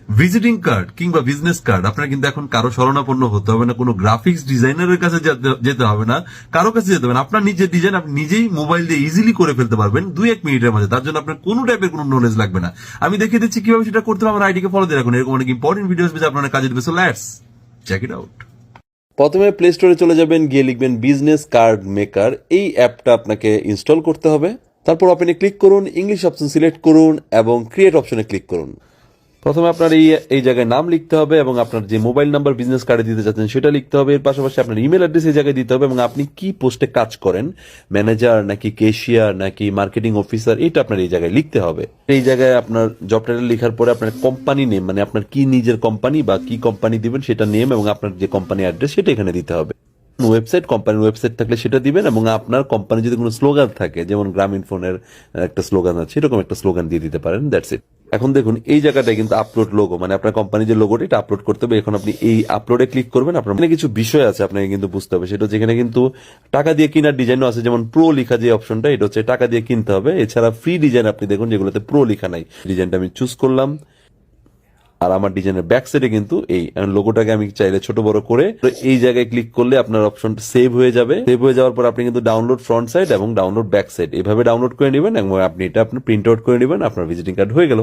Visiting card কিংবা business card আপনার কিন্তু এখন কারো শরণাপন্ন হতে হবে না, কোনো গ্রাফিক্স ডিজাইনারের কাছে যেতে হবে না, কারো কাছে যেতে হবে না। আপনার নিজের ডিজাইন আপনি নিজেই মোবাইল দিয়ে ইজিলি করে ফেলতে পারবেন 2-1 মিনিটের মধ্যে। তার জন্য আপনার কোনো টাইপের কোনো নলেজ লাগবে না। আমি দেখিয়ে দিচ্ছি কিভাবে সেটা করতে হবে। আমার আইডিকে ফলো দিয়ে রাখুন, এরকম অনেক ইম্পর্টেন্ট ভিডিওস পেয়ে আপনার কাজে দেবে। So let's check it out. প্রথমে প্লে স্টোরে চলে যাবেন, গিয়ে লিখবেন বিজনেস কার্ড মেকার। এই অ্যাপটা আপনাকে ইনস্টল করতে হবে। তারপর ওপেনে ক্লিক করুন, ইংলিশ অপশন সিলেক্ট করুন এবং ক্রিয়েট অপশনে ক্লিক করুন। প্রথমে আপনার এই জায়গায় নাম লিখতে হবে এবং আপনার যে মোবাইল নাম্বার বিজনেস কার্ডে দিতে চাচ্ছেন সেটা লিখতে হবে। এর পাশাপাশি আপনার ইমেল অ্যাড্রেস এই জায়গায় দিতে হবে এবং আপনি কি পোস্টে কাজ করেন, ম্যানেজার নাকি ক্যাশিয়ার নাকি মার্কেটিং অফিসার, এটা আপনার এই জায়গায় লিখতে হবে। এই জায়গায় আপনার জব টাইটেল লেখার পরে আপনার কোম্পানি নেম, মানে আপনার কি নিজের কোম্পানি বা কি কোম্পানি দিবেন সেটা নেম এবং আপনার যে কোম্পানি অ্যাড্রেস সেটা এখানে দিতে হবে। ওয়েবসাইট, কোম্পানির ওয়েবসাইট থাকলে সেটা দিবেন এবং আপনার কোম্পানি যদি কোনো স্লোগান থাকে, যেমন গ্রামীণ ফোনের একটা স্লোগান আছে, এরকম একটা স্লোগান দিয়ে দিতে পারেন। That's it. এখন দেখুন এই জায়গাটায় কিন্তু আপলোড লোগো, মানে আপনার কোম্পানির যে লোগোটা এটা আপলোড করতে হবে। এখন আপনি এই আপলোডে ক্লিক করবেন। আপনার এখানে কিছু বিষয় আছে আপনাকে কিন্তু বুঝতে হবে, সেটা যেখানে কিন্তু টাকা দিয়ে কেনার ডিজাইনও আছে, যেমন প্রো লেখা যে অপশনটা, এটা হচ্ছে টাকা দিয়ে কিনতে হবে। এছাড়া ফ্রি ডিজাইন আপনি দেখুন যেগুলোতে প্রো লেখা নাই, ডিজাইনটা আমি চুজ করলাম। আর আমার ডিজাইনের ব্যাক সাইডে কিন্তু এই লোগোটাকে আমি চাইলে ছোট বড় করে এই জায়গায় ক্লিক করলে আপনার অপশনটা সেভ হয়ে যাবে। সেভ হয়ে যাওয়ার পর আপনি কিন্তু ডাউনলোড ফ্রন্ট সাইড এবং ডাউনলোড ব্যাক সাইড এভাবে ডাউনলোড করে নেবেন এবং আপনি এটা আপনার প্রিন্ট আউট করে নেবেন। আপনার ভিজিটিং কার্ড হয়ে গেল।